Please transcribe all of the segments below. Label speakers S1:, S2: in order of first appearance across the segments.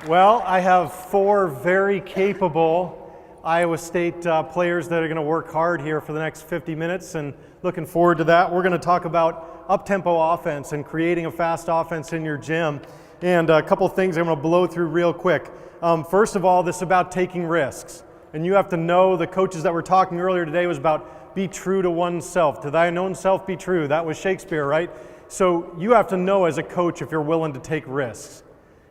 S1: Well, I have four very capable Iowa State players that are going to work hard here for the next 50 minutes, and looking forward to that. We're going to talk about up-tempo offense and creating a fast offense in your gym, and a couple of things I'm going to blow through real quick. First of all, this is about taking risks, and you have to know the coaches that were talking earlier today was about be true to oneself. To thine own self be true. That was Shakespeare, right? So you have to know as a coach if you're willing to take risks.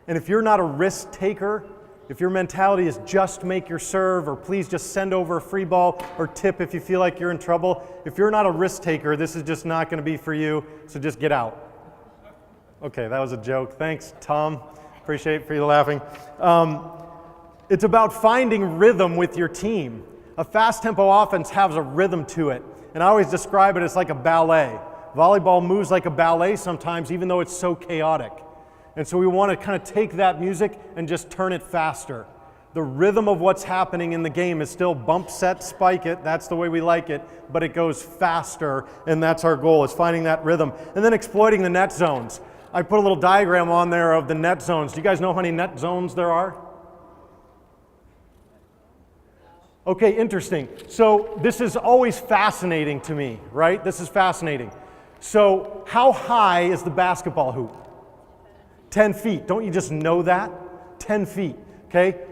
S1: And if you're not a risk taker, if your mentality is just make your serve or please just send over a free ball or tip if you feel like you're in trouble, if you're not a risk taker, this is just not going to be for you, so just get out. Okay, that was a joke. Thanks, Tom. Appreciate for you laughing. It's about finding rhythm with your team. A fast tempo offense has a rhythm to it, and I always describe it as like a ballet. Volleyball moves like a ballet sometimes, even though it's so chaotic. And so we want to kind of take that music and just turn it faster. The rhythm of what's happening in the game is still bump, set, spike it. That's the way we like it, but it goes faster, and that's our goal, is finding that rhythm. And then exploiting the net zones. I put a little diagram on there of the net zones. Do you guys know how many net zones there are? Okay, interesting. So this is always fascinating to me, right? This is fascinating. So how high is the basketball hoop? 10 feet. Don't you just know that? 10 feet, okay?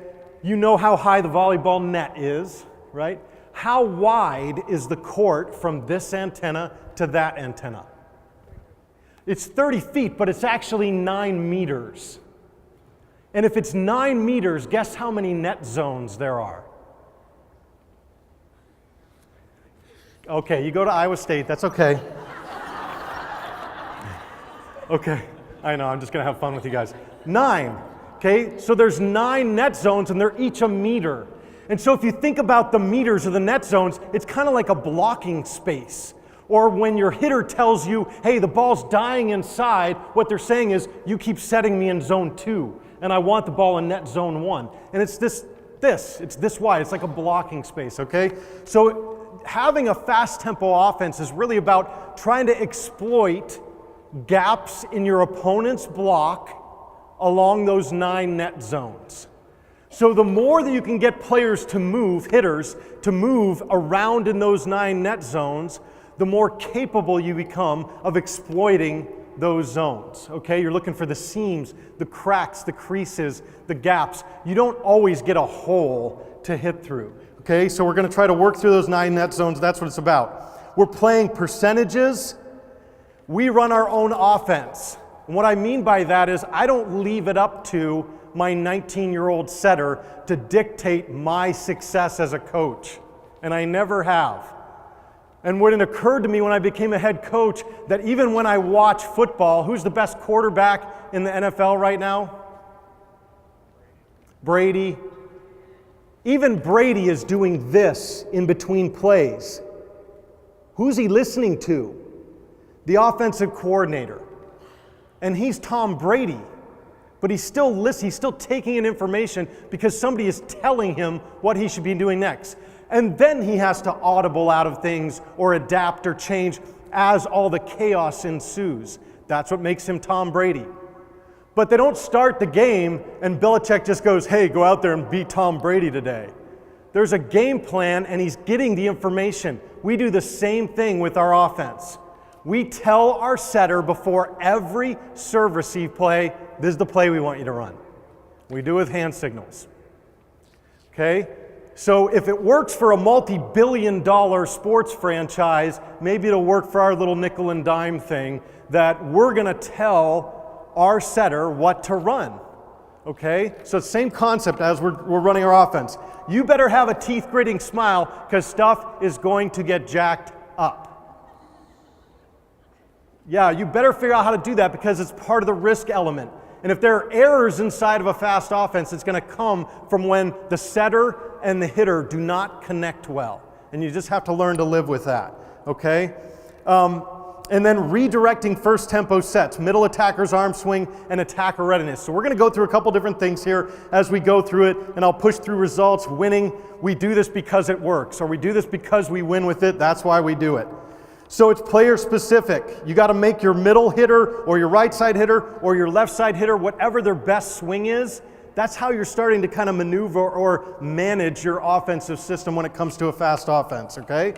S1: You know how high the volleyball net is, right? How wide is the court from this antenna to that antenna? It's 30 feet, but it's actually 9 meters. And if it's 9 meters, guess how many net zones there are? Okay, you go to Iowa State, that's okay. Okay. I know, I'm just going to have fun with you guys. 9, okay? So there's 9 net zones, and they're each a meter. And so if you think about the meters of the net zones, it's kind of like a blocking space. Or when your hitter tells you, hey, the ball's dying inside, what they're saying is, you keep setting me in zone 2, and I want the ball in net zone 1. And it's it's this wide. It's like a blocking space, okay? So having a fast tempo offense is really about trying to exploit gaps in your opponent's block along those 9 net zones. So the more that you can get players to move, hitters, to move around in those 9 net zones, the more capable you become of exploiting those zones, okay? You're looking for the seams, the cracks, the creases, the gaps. You don't always get a hole to hit through, okay? So we're going to try to work through those 9 net zones. That's what it's about. We're playing percentages. We run our own offense. And what I mean by that is I don't leave it up to my 19-year-old setter to dictate my success as a coach. And I never have. And when it occurred to me when I became a head coach that even when I watch football, who's the best quarterback in the NFL right now? Brady. Even Brady is doing this in between plays. Who's he listening to? The offensive coordinator. And he's Tom Brady, but he's still taking in information because somebody is telling him what he should be doing next. And then he has to audible out of things or adapt or change as all the chaos ensues. That's what makes him Tom Brady. But they don't start the game and Belichick just goes, hey, go out there and beat Tom Brady today. There's a game plan and he's getting the information. We do the same thing with our offense. We tell our setter before every serve-receive play, this is the play we want you to run. We do it with hand signals. Okay? So if it works for a multi-billion-dollar sports franchise, maybe it'll work for our little nickel and dime thing that we're going to tell our setter what to run. Okay? So same concept as we're running our offense. You better have a teeth-gritting smile because stuff is going to get jacked up. Yeah, you better figure out how to do that because it's part of the risk element. And if there are errors inside of a fast offense, it's going to come from when the setter and the hitter do not connect well. And you just have to learn to live with that, okay? And then redirecting first tempo sets, middle attacker's arm swing, and attacker readiness. So we're going to go through a couple different things here as we go through it, and I'll push through results, winning. We do this because it works, or we do this because we win with it. That's why we do it. So it's player specific. You got to make your middle hitter or your right side hitter or your left side hitter, whatever their best swing is, That's how you're starting to kind of maneuver or manage your offensive system when it comes to a fast offense, okay?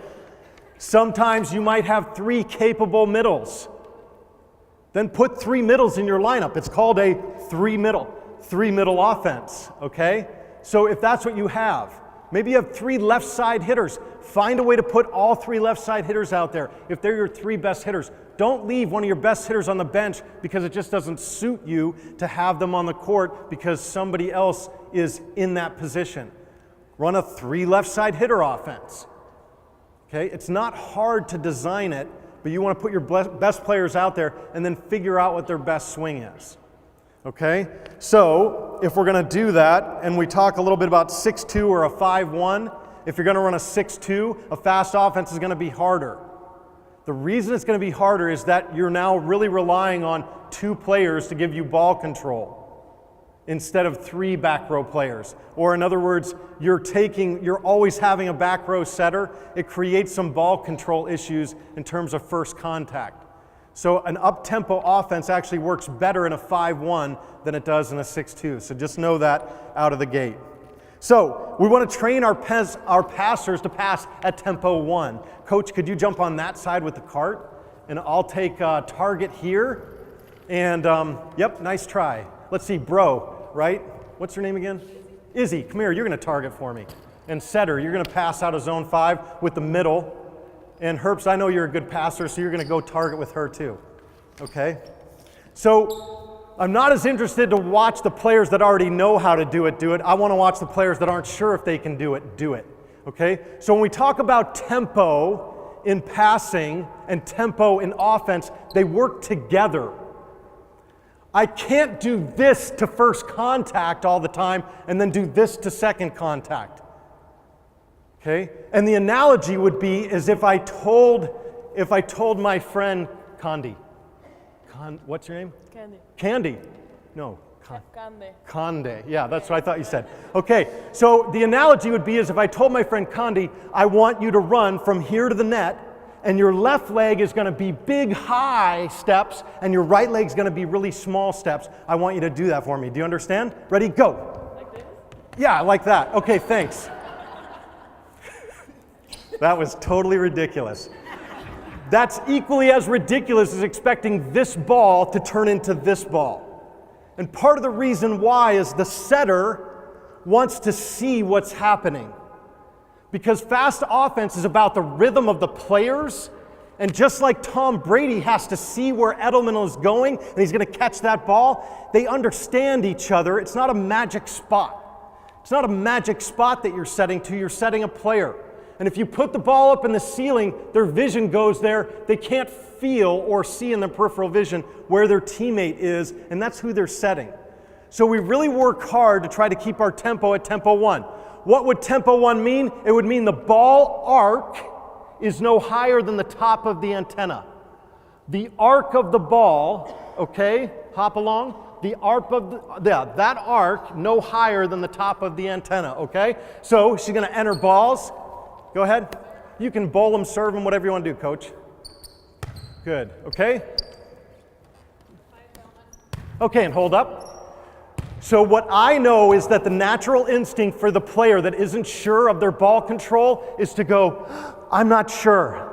S1: Sometimes you might have 3 capable middles. Then put 3 middles in your lineup. It's called a 3-middle offense, okay? So if that's what you have, maybe you have 3 left side hitters. Find a way to put all 3 left side hitters out there if they're your 3 best hitters. Don't leave one of your best hitters on the bench because it just doesn't suit you to have them on the court because somebody else is in that position. Run a 3 left side hitter offense. Okay? It's not hard to design it, but you want to put your best players out there and then figure out what their best swing is. Okay? So, if we're going to do that, and we talk a little bit about 6-2 or a 5-1, if you're going to run a 6-2, a fast offense is going to be harder. The reason it's going to be harder is that you're now really relying on 2 players to give you ball control instead of 3 back row players. Or in other words, you're always having a back row setter. It creates some ball control issues in terms of first contact. So an up-tempo offense actually works better in a 5-1 than it does in a 6-2. So just know that out of the gate. So we want to train our passers to pass at tempo 1. Coach, could you jump on that side with the cart? And I'll take target here. And yep, nice try. Let's see, bro, right? What's your name again? Izzy, come here, you're going to target for me. And setter, you're going to pass out of zone 5 with the middle. And Herps, I know you're a good passer, so you're going to go target with her too. Okay? So I'm not as interested to watch the players that already know how to do it. I want to watch the players that aren't sure if they can do it. Okay? So when we talk about tempo in passing and tempo in offense, they work together. I can't do this to first contact all the time and then do this to second contact. Okay? And the analogy would be as if I told my friend Condi. What's your name? Candy. No. Conde. Yeah, that's what I thought you said. Okay, so the analogy would be as if I told my friend Condi, I want you to run from here to the net, and your left leg is going to be big, high steps, and your right leg is going to be really small steps. I want you to do that for me. Do you understand? Ready? Go.
S2: Like this?
S1: Yeah, like that. Okay, thanks. That was totally ridiculous. That's equally as ridiculous as expecting this ball to turn into this ball. And part of the reason why is the setter wants to see what's happening. Because fast offense is about the rhythm of the players, and just like Tom Brady has to see where Edelman is going, and he's going to catch that ball, they understand each other. It's not a magic spot. It's not a magic spot that you're setting to, you're setting a player. And if you put the ball up in the ceiling, their vision goes there. They can't feel or see in their peripheral vision where their teammate is, and that's who they're setting. So we really work hard to try to keep our tempo at tempo 1. What would tempo 1 mean? It would mean the ball arc is no higher than the top of the antenna. The arc of the ball, okay, hop along. The arc of that arc no higher than the top of the antenna, okay? So she's going to enter balls. Go ahead. You can bowl them, serve them, whatever you want to do, coach. Good. Okay? Okay, and hold up. So what I know is that the natural instinct for the player that isn't sure of their ball control is to go, I'm not sure.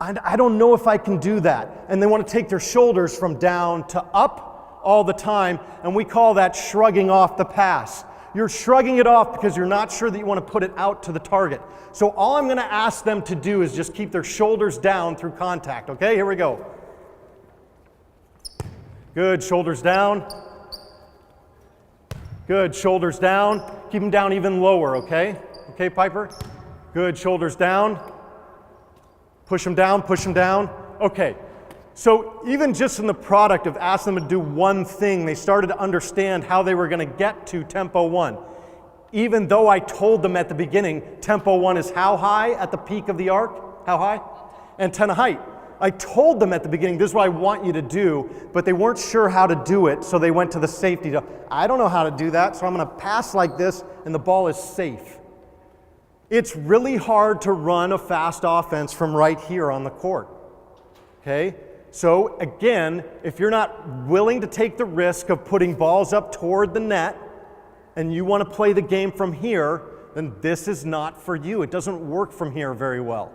S1: I don't know if I can do that. And they want to take their shoulders from down to up all the time, and we call that shrugging off the pass. You're shrugging it off because you're not sure that you want to put it out to the target. So all I'm going to ask them to do is just keep their shoulders down through contact. Okay, here we go. Good, shoulders down. Good, shoulders down. Keep them down even lower, okay? Okay, Piper? Good, shoulders down. Push them down, push them down. Okay, so even just in the product of asking them to do one thing, they started to understand how they were going to get to tempo 1. Even though I told them at the beginning, tempo 1 is how high at the peak of the arc? How high? Antenna height. I told them at the beginning, this is what I want you to do, but they weren't sure how to do it, so they went to the safety. I don't know how to do that, so I'm going to pass like this, and the ball is safe. It's really hard to run a fast offense from right here on the court. Okay? So again, if you're not willing to take the risk of putting balls up toward the net, and you want to play the game from here, then this is not for you. It doesn't work from here very well.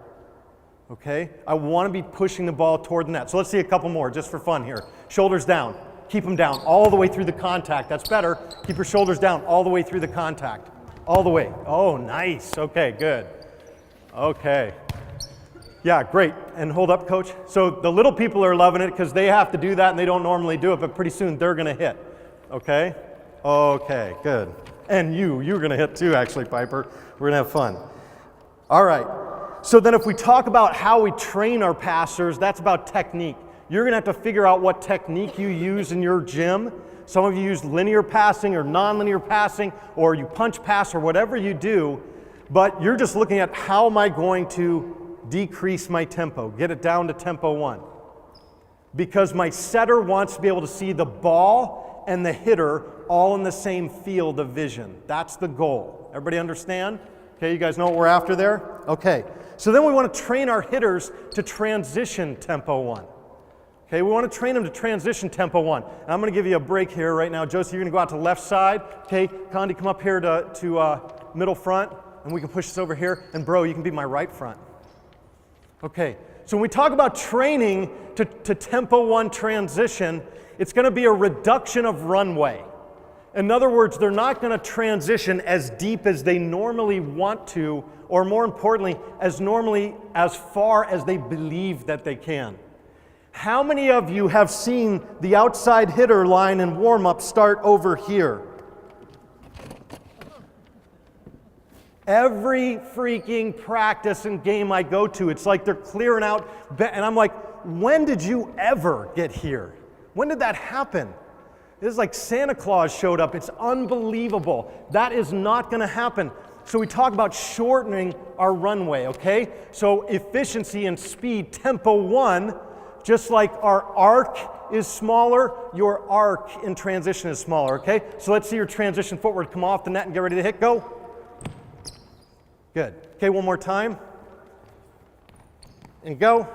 S1: Okay? I want to be pushing the ball toward the net. So let's see a couple more just for fun here. Shoulders down. Keep them down all the way through the contact. That's better. Keep your shoulders down all the way through the contact. All the way. Oh, nice. Okay, good. Okay. Yeah, great. And hold up, coach. So the little people are loving it because they have to do that and they don't normally do it, but pretty soon they're going to hit. Okay? Okay, good. And you're going to hit too, actually, Piper. We're going to have fun. All right. So then if we talk about how we train our passers, that's about technique. You're going to have to figure out what technique you use in your gym. Some of you use linear passing or nonlinear passing, or you punch pass or whatever you do, but you're just looking at how am I going to decrease my tempo, get it down to tempo 1. Because my setter wants to be able to see the ball and the hitter all in the same field of vision. That's the goal. Everybody understand? Okay, you guys know what we're after there? Okay, so then we want to train our hitters to transition tempo 1. Okay, we want to train them to transition tempo 1. And I'm going to give you a break here right now. Josie, you're going to go out to the left side. Okay, Condi, come up here to middle front, and we can push this over here. And bro, you can be my right front. Okay, so when we talk about training to tempo 1 transition, it's going to be a reduction of runway. In other words, they're not going to transition as deep as they normally want to, or more importantly, as far as they believe that they can. How many of you have seen the outside hitter line in warm-up start over here? Every freaking practice and game I go to, it's like they're clearing out, and I'm like, when did you ever get here? When did that happen? This is like Santa Claus showed up. It's unbelievable. That is not going to happen. So we talk about shortening our runway, okay? So efficiency and speed, tempo 1, just like our arc is smaller, your arc in transition is smaller, okay? So let's see your transition footwork come off the net and get ready to hit. Go. Good. Okay, one more time. And go.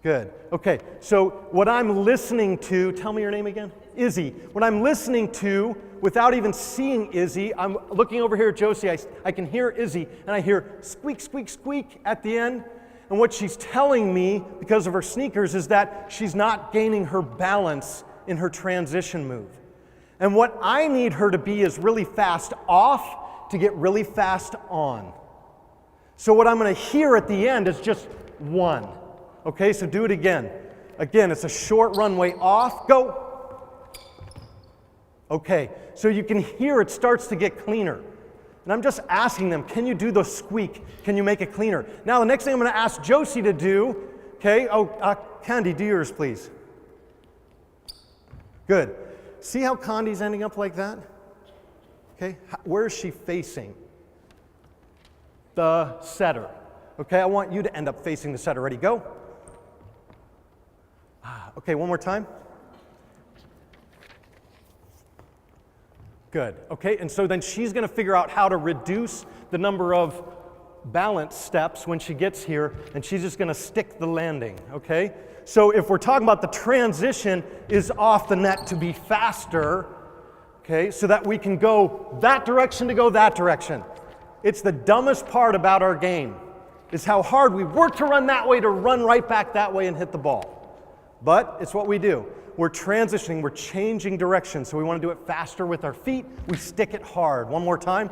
S1: Good. Okay, so what I'm listening to, tell me your name again? Izzy. What I'm listening to, without even seeing Izzy, I'm looking over here at Josie, I can hear Izzy, and I hear squeak, squeak, squeak at the end. And what she's telling me, because of her sneakers, is that she's not gaining her balance in her transition move. And what I need her to be is really fast off to get really fast on. So what I'm going to hear at the end is just 1. Okay, so do it again. Again, it's a short runway off, go. Okay, so you can hear it starts to get cleaner. And I'm just asking them, can you do the squeak? Can you make it cleaner? Now, the next thing I'm going to ask Josie to do, okay, Candy, do yours, please. Good. See how Condi's ending up like that? Okay, where is she facing? The setter. Okay, I want you to end up facing the setter. Ready, go. Okay, one more time. Good. Okay, and so then she's going to figure out how to reduce the number of balance steps when she gets here, and she's just going to stick the landing, okay? So if we're talking about the transition is off the net to be faster, okay, so that we can go that direction to go that direction. It's the dumbest part about our game, is how hard we work to run that way to run right back that way and hit the ball. But it's what we do. We're transitioning, we're changing direction, so we want to do it faster with our feet. We stick it hard. One more time.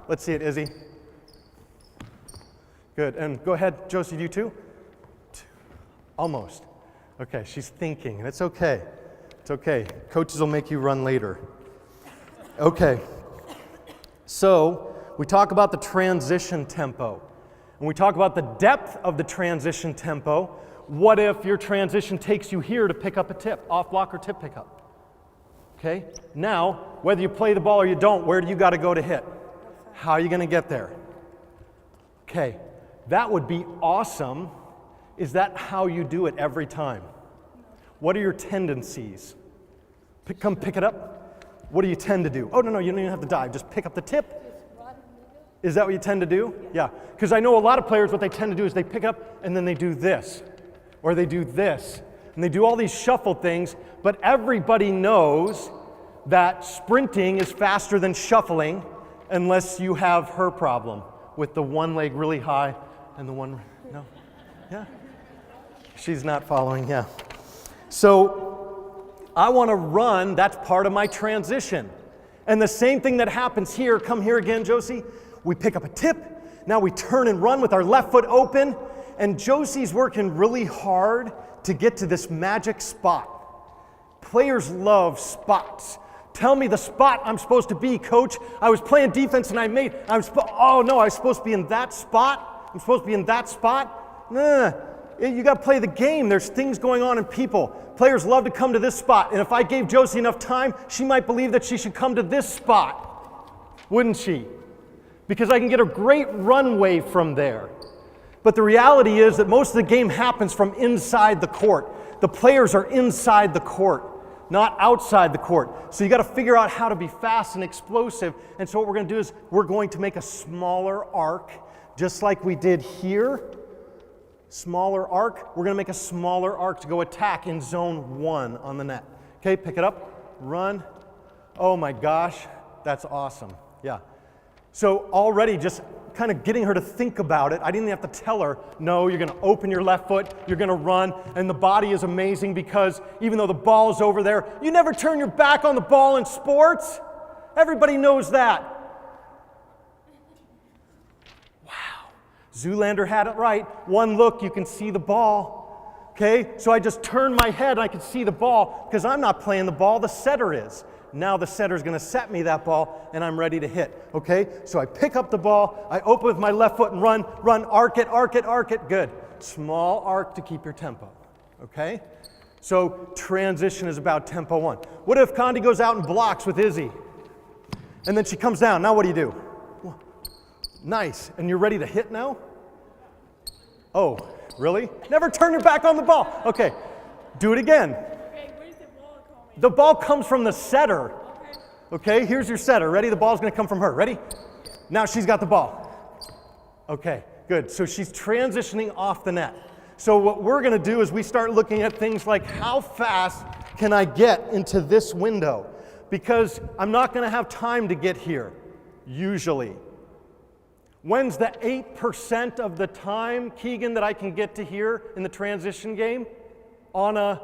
S1: Let's see it, Izzy. Good, and go ahead, Josie, you too? Almost. Okay, she's thinking, and it's okay. It's okay. Coaches will make you run later. Okay, so we talk about the transition tempo. When we talk about the depth of the transition tempo, what if your transition takes you here to pick up a tip, off block or tip pickup? Okay, now, whether you play the ball or you don't, where do you got to go to hit? How are you going to get there? Okay, that would be awesome. Is that how you do it every time? What are your tendencies? Come pick it up. What do you tend to do? Oh, no, you don't even have to dive. Just pick up the tip. Is that what you tend to do? Yeah, because I know a lot of players, what they tend to do is they pick up and then they do this. Or they do this, and they do all these shuffle things, but everybody knows that sprinting is faster than shuffling unless you have her problem with the one leg really high and the one, no? Yeah? She's not following, yeah. So I want to run, that's part of my transition. And the same thing that happens here, come here again, Josie. We pick up a tip, now we turn and run with our left foot open, and Josie's working really hard to get to this magic spot. Players love spots. Tell me the spot I'm supposed to be, coach. I was playing defense and oh no, I was supposed to be in that spot? I'm supposed to be in that spot? Nah, you got to play the game. There's things going on in people. Players love to come to this spot, and if I gave Josie enough time, she might believe that she should come to this spot, wouldn't she? Because I can get a great runway from there. But the reality is that most of the game happens from inside the court. The players are inside the court, not outside the court. So you got to figure out how to be fast and explosive. And so what we're going to do is we're going to make a smaller arc, just like we did here. Smaller arc. We're going to make a smaller arc to go attack in zone 1 on the net. Okay, pick it up, run. Oh my gosh, that's awesome. Yeah. So already just kind of getting her to think about it. I didn't have to tell her, no, you're going to open your left foot, you're going to run, and the body is amazing because even though the ball is over there, you never turn your back on the ball in sports. Everybody knows that. Zoolander had it right. One look, you can see the ball. Okay, so I just turn my head and I can see the ball because I'm not playing the ball, the setter is. Now the setter's going to set me that ball and I'm ready to hit. Okay, so I pick up the ball, I open with my left foot and run, arc it, good. Small arc to keep your tempo. Okay, so transition is about tempo 1. What if Condi goes out and blocks with Izzy? And then she comes down, now what do? Nice, and you're ready to hit now? Oh, really? Never turn your back on the ball. Okay, do it again.
S2: Okay, where's the ball coming?
S1: The ball comes from the setter. Okay, here's your setter. Ready? The ball's going to come from her. Ready? Now she's got the ball. Okay, good. So she's transitioning off the net. So what we're going to do is we start looking at things like how fast can I get into this window? Because I'm not going to have time to get here, usually. When's the 8% of the time, Keegan, that I can get to here in the transition game? On a,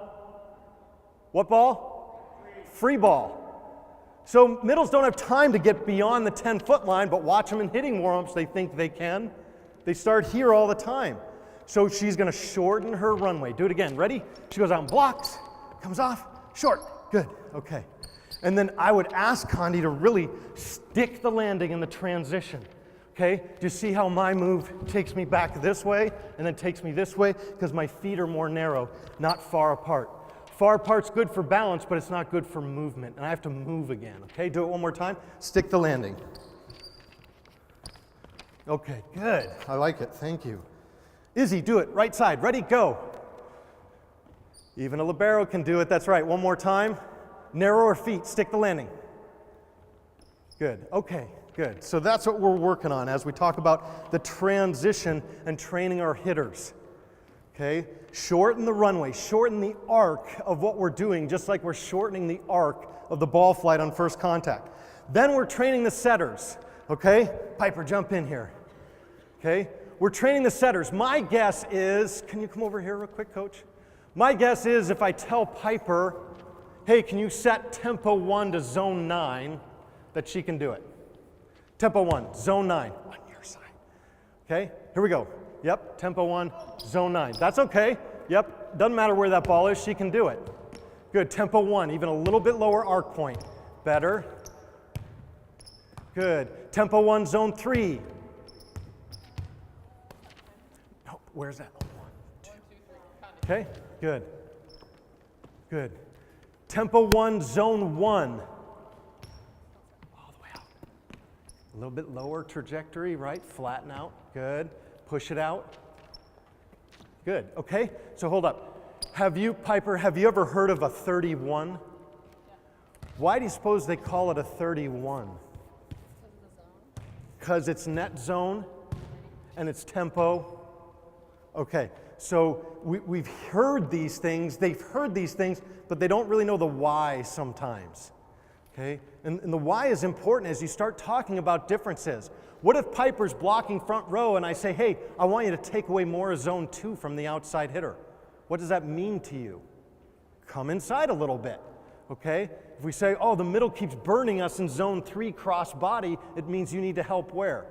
S1: what ball? Free ball. So middles don't have time to get beyond the 10-foot line, but watch them in hitting warm-ups, they think they can. They start here all the time. So she's going to shorten her runway. Do it again. Ready? She goes out and blocks, comes off, short. Good. Okay. And then I would ask Condi to really stick the landing in the transition. Okay, do you see how my move takes me back this way and then takes me this way? Because my feet are more narrow, not far apart. Far apart's good for balance, but it's not good for movement. And I have to move again. Okay, do it one more time. Stick the landing. Okay, good. I like it. Thank you. Izzy, do it. Right side. Ready? Go. Even a libero can do it. That's right. One more time. Narrower feet. Stick the landing. Good. Okay. Good. So that's what we're working on as we talk about the transition and training our hitters. Okay? Shorten the runway, shorten the arc of what we're doing, just like we're shortening the arc of the ball flight on first contact. Then we're training the setters. Okay? Piper, jump in here. Okay? We're training the setters. My guess is, can you come over here real quick, coach? My guess is if I tell Piper, hey, can you set tempo 1 to zone 9, that she can do it. Tempo 1, zone 9, on your side. Okay, here we go. Yep, tempo 1, zone 9. That's okay. Yep, doesn't matter where that ball is, she can do it. Good, tempo 1, even a little bit lower arc point. Better. Good. Tempo 1, zone 3. No, where's that? 1, 2. Okay, good. Good. Tempo 1, zone 1. A little bit lower trajectory, right? Flatten out. Good. Push it out. Good. Okay. So hold up. Piper, have you ever heard of a 31? Yeah. Why do you suppose they call it a 31? Because it's net zone and it's tempo. Okay. So we've heard these things. They've heard these things, but they don't really know the why sometimes. Okay? And the why is important as you start talking about differences. What if Piper's blocking front row and I say, hey, I want you to take away more of zone 2 from the outside hitter? What does that mean to you? Come inside a little bit. Okay? If we say, oh, the middle keeps burning us in zone 3 cross body, it means you need to help where?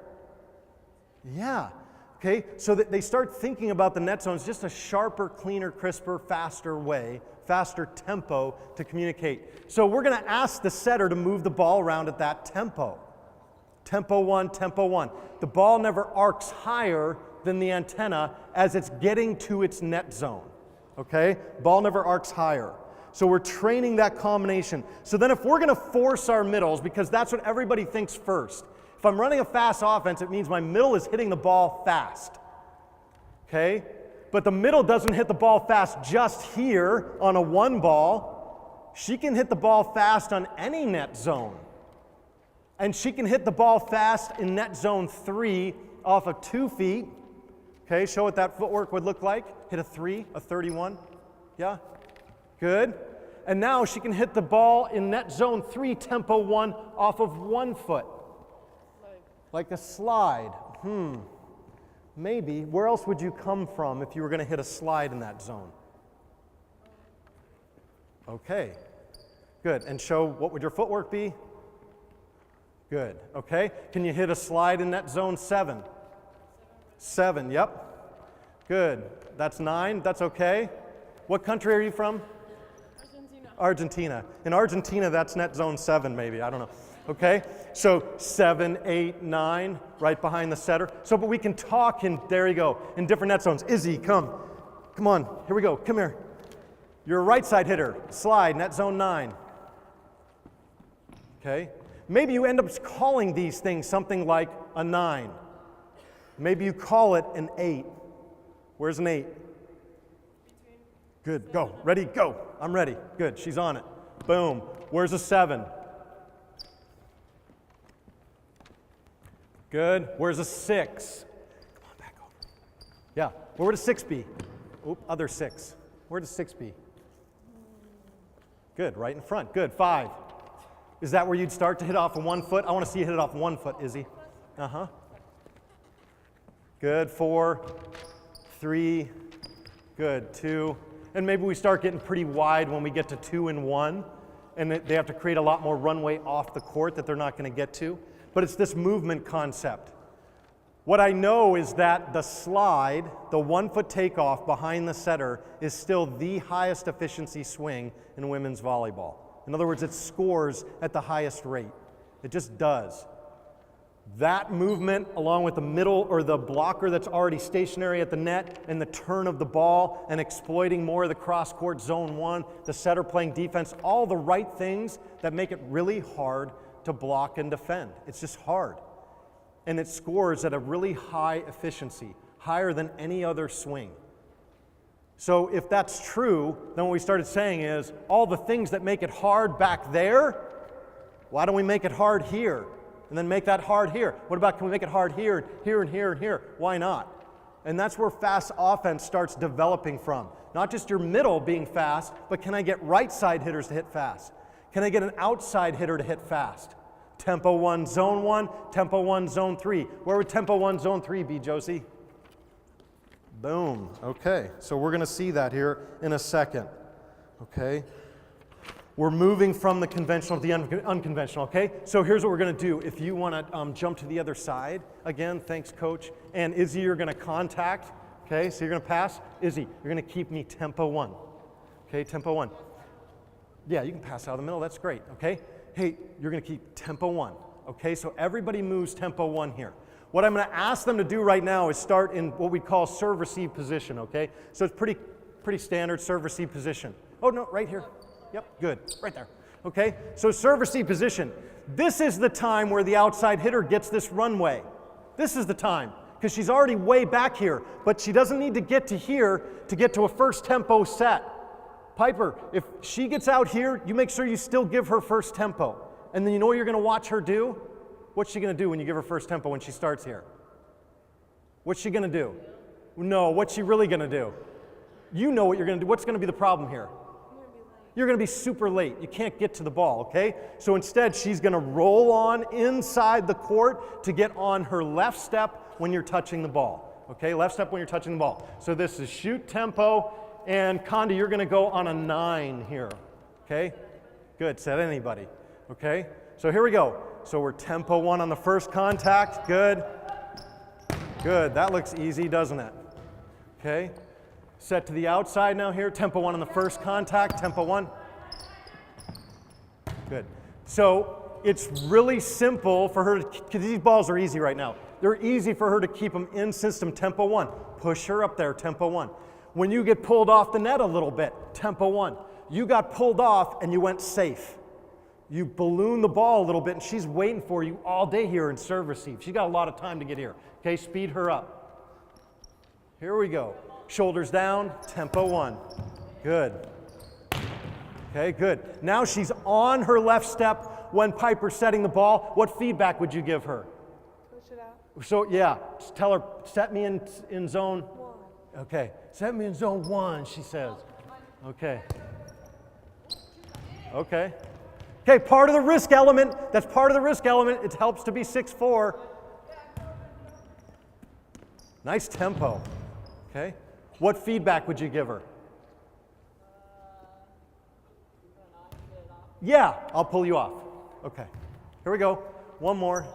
S1: Yeah. Okay? So that they start thinking about the net zones just a sharper, cleaner, crisper, faster way, faster tempo to communicate. So we're going to ask the setter to move the ball around at that tempo. Tempo 1, tempo 1. The ball never arcs higher than the antenna as it's getting to its net zone. Okay? Ball never arcs higher. So we're training that combination. So then if we're going to force our middles, because that's what everybody thinks first. If I'm running a fast offense, it means my middle is hitting the ball fast. Okay? But the middle doesn't hit the ball fast just here on a 1 ball. She can hit the ball fast on any net zone. And she can hit the ball fast in net zone 3 off of 2 feet. Okay, show what that footwork would look like. Hit a 3, a 31. Yeah? Good. And now she can hit the ball in net zone 3, tempo 1 off of 1 foot. Like a slide. Maybe. Where else would you come from if you were going to hit a slide in that zone? Okay. Good. And show what would your footwork be? Good. Okay. Can you hit a slide in net zone 7? 7. Yep. Good. That's 9. That's okay. What country are you from? Argentina. In Argentina, that's net zone 7 maybe. I don't know. Okay? So 7, 8, 9, right behind the setter. So, but we can talk in, there you go, in different net zones. Izzy, come. Come on. Here we go. Come here. You're a right side hitter. Slide, net zone 9. Okay? Maybe you end up calling these things something like a 9. Maybe you call it an 8. Where's an 8? Good. Go. Ready? Go. I'm ready. Good. She's on it. Boom. Where's a 7? Good. Where's a 6? Come on, back over. Yeah. Where would a 6 be? Oop, other 6. Where does 6 be? Good. Right in front. Good. 5. Is that where you'd start to hit off of 1 foot? I want to see you hit it off 1 foot, Izzy. Uh-huh. Good. 4. 3. Good. 2. And maybe we start getting pretty wide when we get to 2 and 1, and they have to create a lot more runway off the court that they're not going to get to. But it's this movement concept. What I know is that the slide, the 1 foot takeoff behind the setter, is still the highest efficiency swing in women's volleyball. In other words, it scores at the highest rate. It just does. That movement, along with the middle or the blocker that's already stationary at the net, and the turn of the ball, and exploiting more of the cross-court zone 1, the setter playing defense, all the right things that make it really hard to block and defend. It's just hard. And it scores at a really high efficiency, higher than any other swing. So if that's true, then what we started saying is, all the things that make it hard back there, why don't we make it hard here? And then make that hard here. What about, can we make it hard here, here, and here, and here? Why not? And that's where fast offense starts developing from. Not just your middle being fast, but can I get right side hitters to hit fast? Can I get an outside hitter to hit fast? Tempo 1, zone 1, tempo 1, zone 3. Where would tempo 1, zone 3 be, Josie? Boom. Okay, so we're going to see that here in a second. Okay? We're moving from the conventional to the unconventional, okay? So here's what we're going to do. If you want to jump to the other side, again, thanks, Coach. And Izzy, you're going to contact, okay? So you're going to pass. Izzy, you're going to keep me tempo 1. Okay, tempo 1. Yeah, you can pass out of the middle. That's great, okay? Hey, you're going to keep tempo 1, okay? So everybody moves tempo 1 here. What I'm going to ask them to do right now is start in what we call serve-receive position, okay? So it's pretty standard serve-receive position. Oh, no, right here. Yep, good, right there. Okay, so serve-receive position. This is the time where the outside hitter gets this runway. This is the time, because she's already way back here, but she doesn't need to get to here to get to a first tempo set. Piper, if she gets out here, you make sure you still give her first tempo. And then you know what you're going to watch her do? What's she going to do when you give her first tempo when she starts here? What's she going to do? No, what's she really going to do? You know what you're going to do. What's going to be the problem here? you're going to be super late. You can't get to the ball, okay? So instead, she's going to roll on inside the court to get on her left step when you're touching the ball, okay? Left step when you're touching the ball. So this is shoot tempo, and Condi, you're going to go on a 9 here, okay? Good, set anybody, okay? So here we go. So we're tempo 1 on the first contact. Good. Good. That looks easy, doesn't it? Okay. Set to the outside now here. Tempo 1 on the first contact. Tempo 1. Good. So it's really simple for her to, because these balls are easy right now. They're easy for her to keep them in system. Tempo 1. Push her up there. Tempo 1. When you get pulled off the net a little bit, tempo 1. You got pulled off and you went safe. You balloon the ball a little bit, and she's waiting for you all day here in serve receive. She's got a lot of time to get here. Okay, speed her up. Here we go. Shoulders down, tempo 1. Good. Okay, good. Now she's on her left step when Piper's setting the ball. What feedback would you give her?
S2: Push it out.
S1: So, yeah, just tell her, set me in zone. 1. Okay, set me in zone 1, she says. Okay. Okay. Okay, part of the risk element, that's part of the risk element. It helps to be 6'4". Nice tempo. Okay. What feedback would you give her? Yeah, I'll pull you off. Okay. Here we go. One more.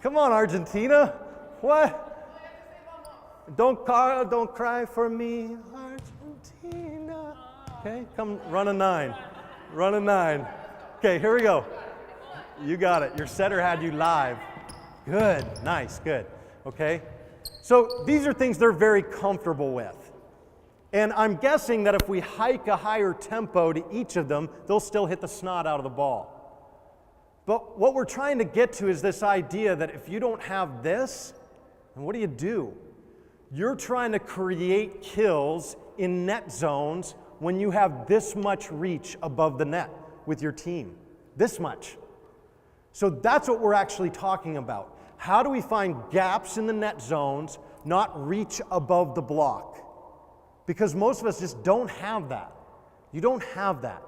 S1: Come on, Argentina. What? Don't cry for me, Argentina. Okay, come run a 9. Run a 9. Okay, here we go. You got it. Your setter had you live. Good, nice, good. Okay, so these are things they're very comfortable with. And I'm guessing that if we hike a higher tempo to each of them, they'll still hit the snot out of the ball. But what we're trying to get to is this idea that if you don't have this, then what do? You're trying to create kills in net zones when you have this much reach above the net with your team. This much. So that's what we're actually talking about. How do we find gaps in the net zones, not reach above the block? Because most of us just don't have that. You don't have that.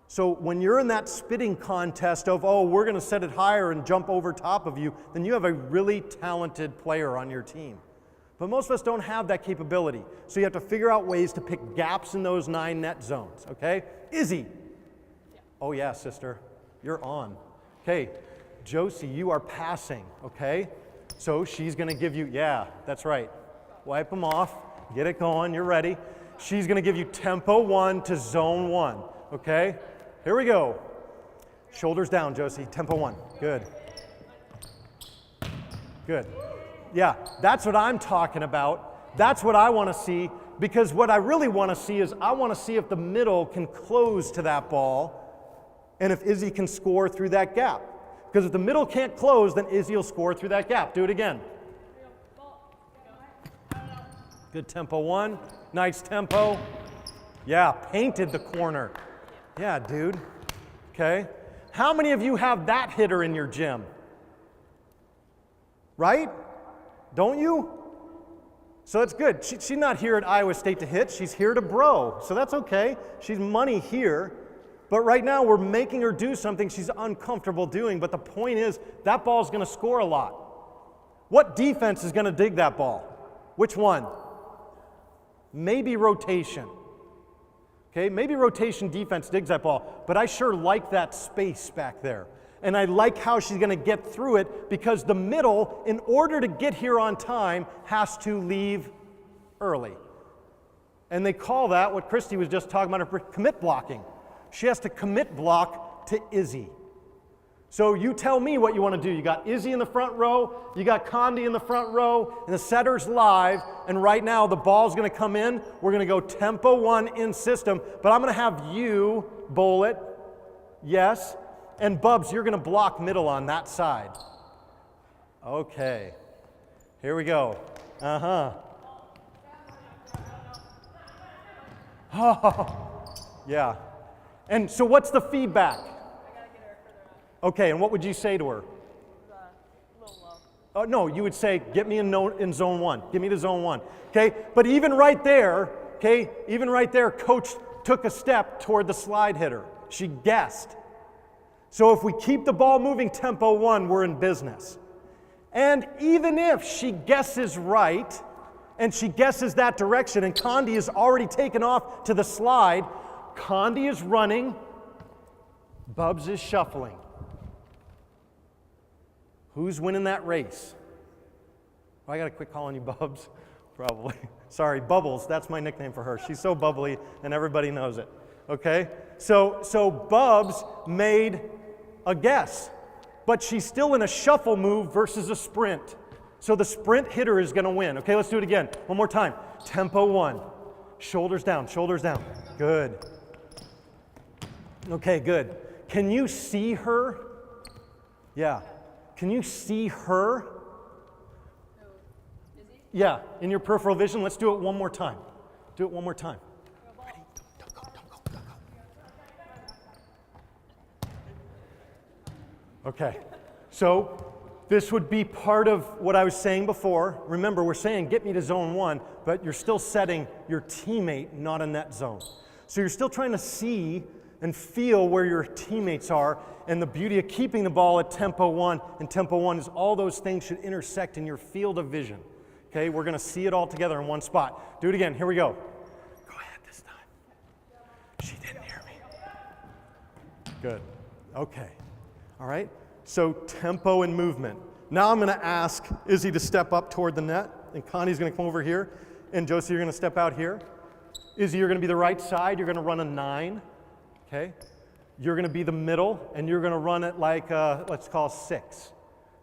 S1: So when you're in that spitting contest of, oh, we're going to set it higher and jump over top of you, then you have a really talented player on your team. But most of us don't have that capability. So you have to figure out ways to pick gaps in those 9 net zones, okay? Izzy. Yeah. Oh yeah, sister, you're on. Okay, Josie, you are passing, okay? So she's gonna give you, yeah, that's right. Wipe them off, get it going, you're ready. She's gonna give you tempo 1 to zone 1, okay? Here we go. Shoulders down, Josie, tempo 1, good. Good. Yeah, that's what I'm talking about. That's what I want to see, because what I really want to see is I want to see if the middle can close to that ball and if Izzy can score through that gap. Because if the middle can't close, then Izzy will score through that gap. Do it again. Good tempo 1. Nice tempo. Yeah, painted the corner. Yeah, dude. Okay. How many of you have that hitter in your gym? Right? Don't you? So that's good. She's not here at Iowa State to hit. She's here to bro. So that's okay. She's money here. But right now we're making her do something she's uncomfortable doing. But the point is that ball's going to score a lot. What defense is going to dig that ball? Which one? Maybe rotation. Okay, maybe rotation defense digs that ball. But I sure like that space back there. And I like how she's going to get through it, because the middle, in order to get here on time, has to leave early. And they call that, what Christy was just talking about, commit blocking. She has to commit block to Izzy. So you tell me what you want to do. You got Izzy in the front row, you got Condi in the front row, and the setter's live, and right now the ball's going to come in. We're going to go tempo 1 in system, but I'm going to have you bowl it. Yes. And Bubs, you're going to block middle on that side. Okay. Here we go. Uh-huh. Oh, yeah. And so what's the feedback?
S2: I gotta get her further up.
S1: Okay, and what would you say to her?
S2: A little low.
S1: No, you would say, get me in zone 1. Get me to zone 1. Okay? But even right there, okay, even right there, coach took a step toward the slide hitter. She guessed. So if we keep the ball moving tempo 1, we're in business. And even if she guesses right, and she guesses that direction, and Condi is already taken off to the slide, Condi is running, Bubs is shuffling. Who's winning that race? Oh, I got to quit calling you Bubs, probably. Sorry, Bubbles, that's my nickname for her. She's so bubbly, and everybody knows it. Okay? So Bubs made a guess, but she's still in a shuffle move versus a sprint. So the sprint hitter is going to win. Okay, let's do it again. One more time. Tempo 1. Shoulders down, shoulders down. Good. Okay, good. Can you see her? Yeah. Can you see her? Yeah, in your peripheral vision. Let's do it one more time. Do it one more time. Ready? Don't go. Okay, so this would be part of what I was saying before. Remember, we're saying get me to zone 1, but you're still setting your teammate not in that zone. So you're still trying to see and feel where your teammates are, and the beauty of keeping the ball at tempo 1, and tempo 1 is all those things should intersect in your field of vision. Okay, we're going to see it all together in one spot. Do it again. Here we go. Go ahead this time. She didn't hear me. Good. Okay. All right. So tempo and movement. Now I'm going to ask Izzy to step up toward the net, and Connie's going to come over here, and Josie, you're going to step out here. Izzy, you're going to be the right side. You're going to run a 9. Okay. You're going to be the middle, and you're going to run it like, let's call 6.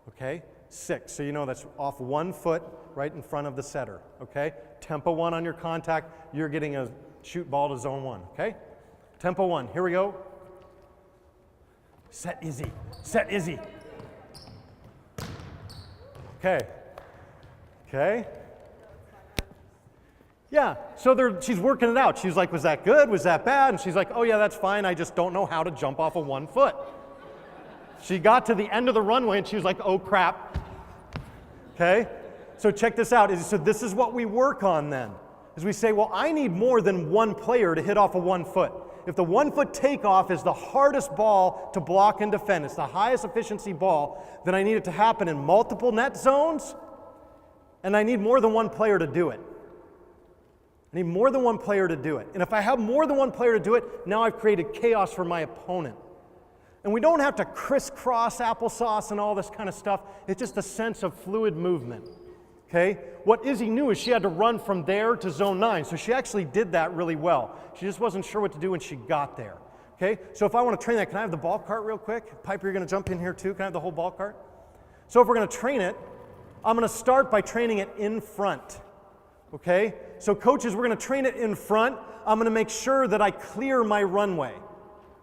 S1: Okay. 6. So you know that's off 1 foot right in front of the setter. Okay. Tempo 1 on your contact. You're getting a shoot ball to zone 1. Okay. Tempo 1. Here we go. Set Izzy. Set Izzy. Okay. Okay. Yeah, so she's working it out. She's like, was that good? Was that bad? And she's like, oh yeah, that's fine. I just don't know how to jump off of 1 foot. She got to the end of the runway and she was like, oh crap. Okay, so check this out. So this is what we work on then. Is we say, well, I need more than 1 player to hit off of 1 foot. If the 1 foot takeoff is the hardest ball to block and defend, it's the highest efficiency ball, then I need it to happen in multiple net zones, and I need more than 1 player to do it. I need more than 1 player to do it. And if I have more than 1 player to do it, now I've created chaos for my opponent. And we don't have to crisscross applesauce and all this kind of stuff. It's just a sense of fluid movement. Okay? What Izzy knew is she had to run from there to zone 9. So she actually did that really well. She just wasn't sure what to do when she got there. Okay? So if I want to train that, can I have the ball cart real quick? Piper, you're going to jump in here too. Can I have the whole ball cart? So if we're going to train it, I'm going to start by training it in front. Okay? So coaches, we're going to train it in front. I'm going to make sure that I clear my runway.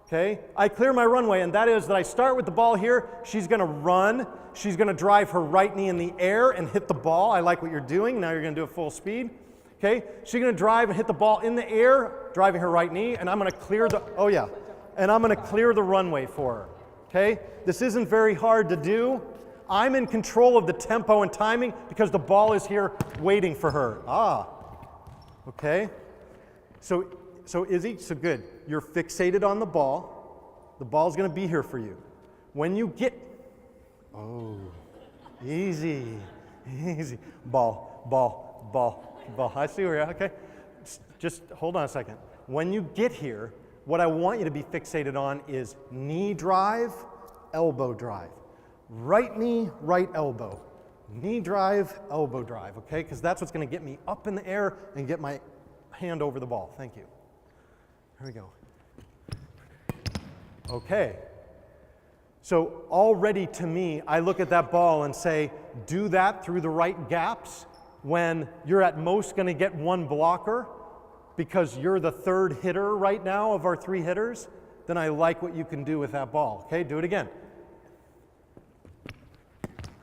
S1: Okay? I clear my runway, and that is that I start with the ball here. She's going to run. She's going to drive her right knee in the air and hit the ball. I like what you're doing. Now you're going to do it full speed. Okay? She's going to drive and hit the ball in the air, driving her right knee, and I'm going to clear the, oh yeah, and I'm going to clear the runway for her. Okay? This isn't very hard to do. I'm in control of the tempo and timing because the ball is here waiting for her. Ah, okay. So Izzy, so good. You're fixated on the ball. The ball's going to be here for you. When you get, oh, easy, easy. Ball. I see where you're at. Okay. Just hold on a second. When you get here, what I want you to be fixated on is knee drive, elbow drive. Right knee, right elbow. Knee drive, elbow drive, okay? Because that's what's going to get me up in the air and get my hand over the ball. Thank you. Here we go. Okay. So already to me, I look at that ball and say, do that through the right gaps when you're at most going to get 1 blocker because you're the 3rd hitter right now of our 3 hitters, then I like what you can do with that ball. Okay, do it again.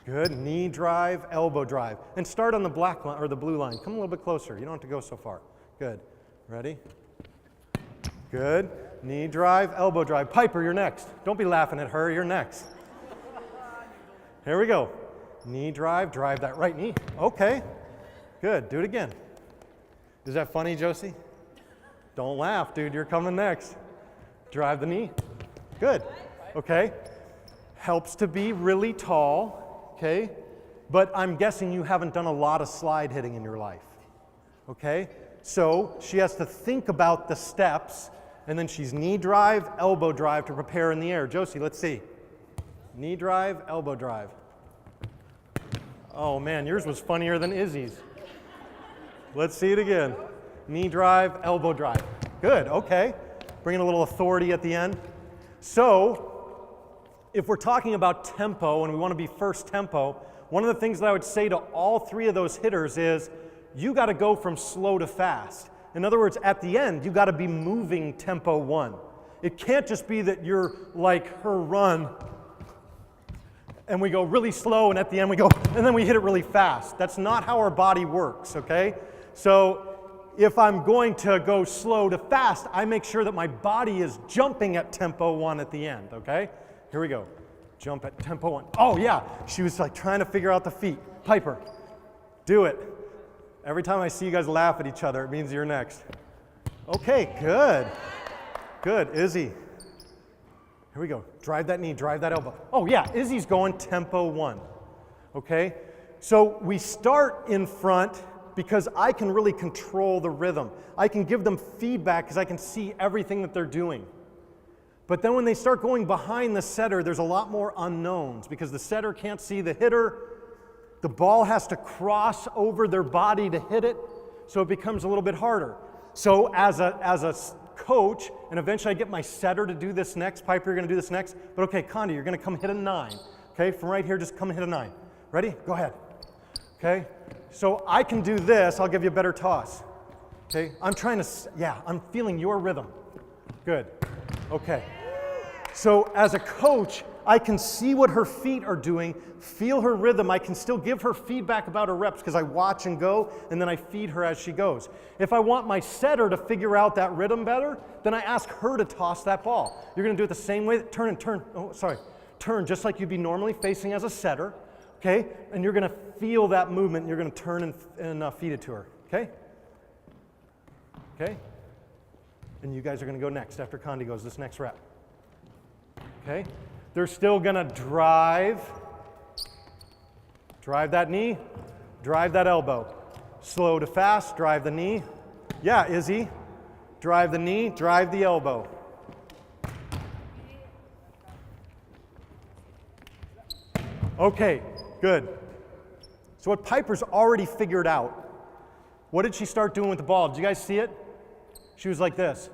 S1: Good, knee drive, elbow drive. And start on the black line or the blue line. Come a little bit closer. You don't have to go so far. Good. Ready? Good. Knee drive, elbow drive. Piper, you're next. Don't be laughing at her. You're next. Here we go. Knee drive, drive that right knee. Okay, good, do it again. Is that funny, Josie? Don't laugh, dude, you're coming next. Drive the knee, good, okay. Helps to be really tall, okay? But I'm guessing you haven't done a lot of slide hitting in your life, okay? So she has to think about the steps, and then she's knee drive, elbow drive to prepare in the air. Josie, let's see. Knee drive, elbow drive. Oh man, yours was funnier than Izzy's. Let's see it again. Knee drive, elbow drive. Good, okay. Bring in a little authority at the end. So, if we're talking about tempo and we want to be first tempo, one of the things that I would say to all three of those hitters is you got to go from slow to fast. In other words, at the end, you got to be moving tempo 1. It can't just be that you're like her run and we go really slow and at the end we go, and then we hit it really fast. That's not how our body works, okay? So if I'm going to go slow to fast, I make sure that my body is jumping at tempo 1 at the end, okay? Here we go. Jump at tempo 1. Oh yeah, she was like trying to figure out the feet. Piper, do it. Every time I see you guys laugh at each other, it means you're next. Okay, good. Good, Izzy. Here we go. Drive that knee, drive that elbow. Oh yeah, Izzy's going tempo 1. Okay? So we start in front because I can really control the rhythm. I can give them feedback because I can see everything that they're doing. But then when they start going behind the setter, there's a lot more unknowns because the setter can't see the hitter. The ball has to cross over their body to hit it, so it becomes a little bit harder. So as a coach, and eventually I get my setter to do this next. Piper, you're going to do this next. But okay, Condi, you're going to come hit a 9. Okay, from right here, just come and hit a 9. Ready? Go ahead. Okay, so I can do this. I'll give you a better toss. Okay, I'm feeling your rhythm. Good. Okay. So as a coach, I can see what her feet are doing, feel her rhythm. I can still give her feedback about her reps because I watch and go, and then I feed her as she goes. If I want my setter to figure out that rhythm better, then I ask her to toss that ball. You're going to do it the same way. Turn. Turn just like you'd be normally facing as a setter, okay? And you're going to feel that movement. And you're going to turn and feed it to her, okay? Okay? And you guys are going to go next after Condi goes this next rep. Okay? They're still going to drive that knee, drive that elbow. Slow to fast, drive the knee. Yeah, Izzy. Drive the knee, drive the elbow. Okay, good. So what Piper's already figured out, what did she start doing with the ball? Did you guys see it? She was like this.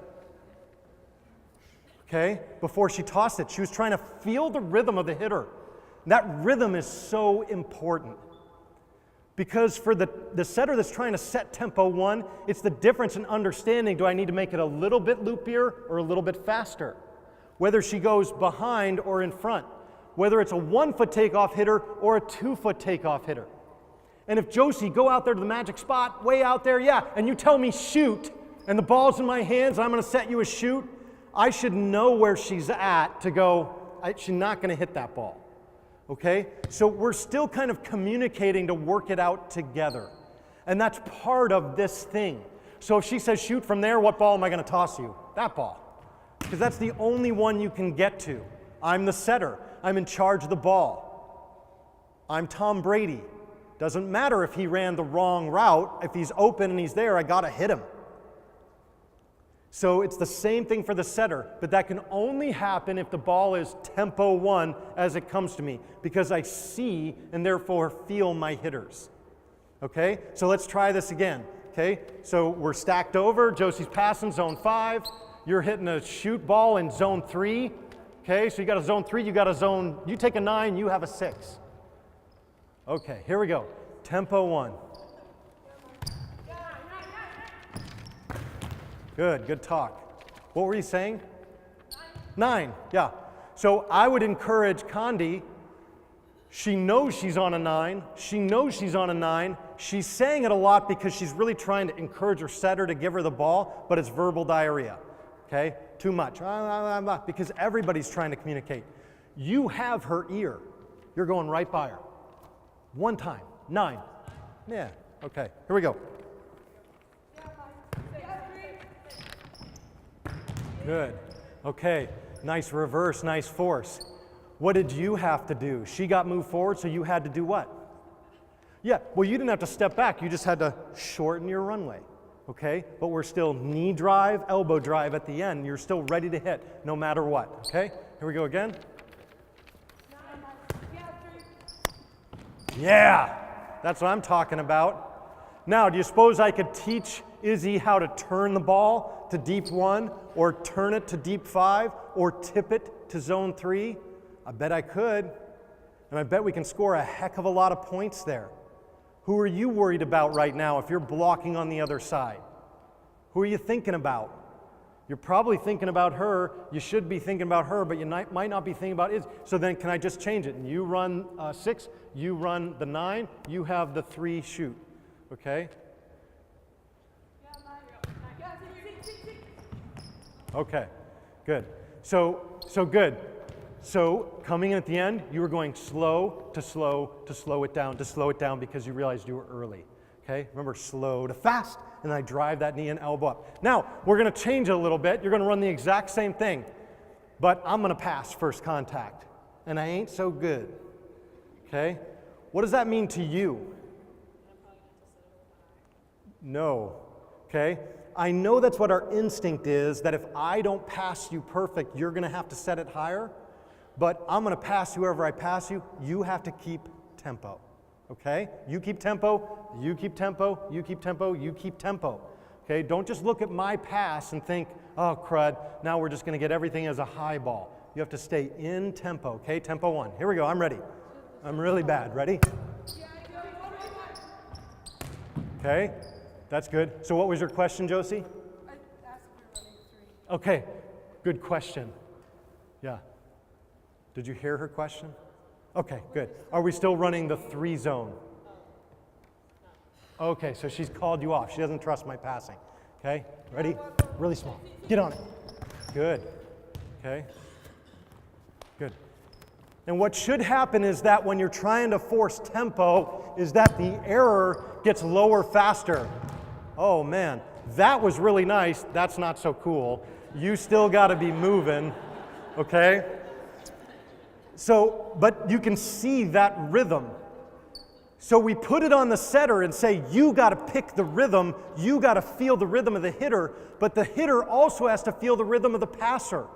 S1: Okay, before she tossed it, she was trying to feel the rhythm of the hitter. That rhythm is so important because for the setter that's trying to set tempo 1, it's the difference in understanding, do I need to make it a little bit loopier or a little bit faster? Whether she goes behind or in front, whether it's a 1-foot takeoff hitter or a 2-foot takeoff hitter. And if Josie, go out there to the magic spot, way out there, yeah, and you tell me shoot, and the ball's in my hands, and I'm going to set you a shoot, I should know where she's at to go, she's not going to hit that ball, okay? So we're still kind of communicating to work it out together. And that's part of this thing. So if she says shoot from there, what ball am I going to toss you? That ball. Because that's the only one you can get to. I'm the setter. I'm in charge of the ball. I'm Tom Brady. Doesn't matter if he ran the wrong route. If he's open and he's there, I got to hit him. So it's the same thing for the setter, but that can only happen if the ball is tempo 1 as it comes to me, because I see and therefore feel my hitters. Okay, so let's try this again. Okay, so we're stacked over, Josie's passing zone 5, you're hitting a shoot ball in zone 3. Okay, so you got a zone 3, you got a zone, you take a 9, you have a 6. Okay, here we go, tempo 1. Good talk. What were you saying? 9, yeah. So I would encourage Condi, she knows she's on a 9, she knows she's on a 9, she's saying it a lot because she's really trying to encourage her setter to give her the ball, but it's verbal diarrhea, okay? Too much, because everybody's trying to communicate. You have her ear. You're going right by her. One time. 9. Yeah, okay. Here we go. Good. Okay, nice reverse, nice force. What did you have to do? She got moved forward, so you had to do what? Yeah, well, you didn't have to step back. You just had to shorten your runway, okay? But we're still knee drive, elbow drive at the end. You're still ready to hit no matter what, okay? Here we go again. Yeah, that's what I'm talking about. Now, do you suppose I could teach Izzy how to turn the ball to deep 1, or turn it to deep 5, or tip it to zone 3? I bet I could, and I bet we can score a heck of a lot of points there. Who are you worried about right now if you're blocking on the other side? Who are you thinking about? You're probably thinking about her. You should be thinking about her, but you might not be thinking about Izzy. So then can I just change it? You run 6, you run the 9, you have the 3 shoot, okay? Okay, good. So good. So coming in at the end, you were going slow to slow to slow it down because you realized you were early. Okay, remember, slow to fast, and then I drive that knee and elbow up. Now, we're gonna change it a little bit. You're gonna run the exact same thing, but I'm gonna pass first contact, and I ain't so good. Okay, what does that mean to you? No, okay? I know that's what our instinct is, that if I don't pass you perfect, you're gonna have to set it higher, but I'm gonna pass whoever I pass you. You have to keep tempo, okay? You keep tempo, you keep tempo, you keep tempo, you keep tempo, okay? Don't just look at my pass and think, oh crud, now we're just gonna get everything as a high ball. You have to stay in tempo, okay? Tempo 1, here we go, I'm ready. I'm really bad, ready? Okay, that's good. So what was your question, Josie?
S2: I asked if you're running 3.
S1: Okay, good question. Yeah. Did you hear her question? Okay, good. Are we still running the 3 zone? Okay, so she's called you off. She doesn't trust my passing. Okay, ready? Really small. Get on it. Good. Okay. Good. And what should happen is that when you're trying to force tempo, is that the error gets lower faster. Oh man, that was really nice. That's not so cool. You still got to be moving, okay? So, but you can see that rhythm. So we put it on the setter and say, you got to pick the rhythm, you got to feel the rhythm of the hitter, but the hitter also has to feel the rhythm of the passer.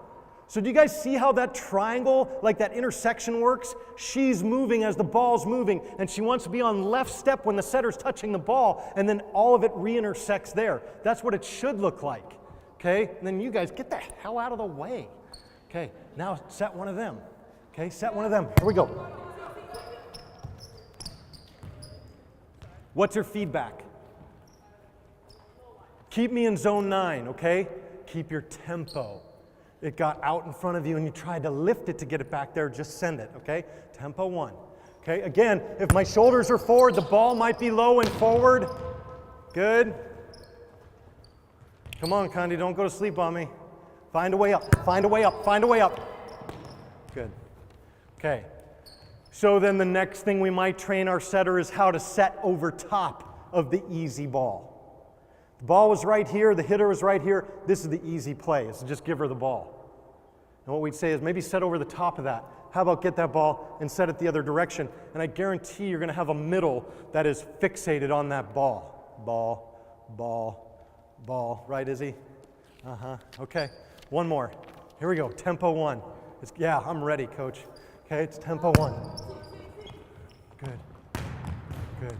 S1: So do you guys see how that triangle, like that intersection works? She's moving as the ball's moving, and she wants to be on left step when the setter's touching the ball, and then all of it re-intersects there. That's what it should look like, okay? And then you guys, get the hell out of the way. Okay, now set one of them. Okay, set one of them. Here we go. What's your feedback? Keep me in zone 9, okay? Keep your tempo. It got out in front of you and you tried to lift it to get it back there, just send it, okay? Tempo 1. Okay, again, if my shoulders are forward, the ball might be low and forward. Good. Come on, Condi, don't go to sleep on me. Find a way up, find a way up, find a way up. Good. Okay. So then the next thing we might train our setter is how to set over top of the easy ball. The ball was right here, the hitter was right here. This is the easy play, so just give her the ball. And what we'd say is maybe set over the top of that. How about get that ball and set it the other direction? And I guarantee you're going to have a middle that is fixated on that ball. Ball, ball, ball. Right, Izzy? Uh-huh. Okay. One more. Here we go. Tempo 1. Yeah, I'm ready, coach. Okay, it's tempo 1. Good. Good.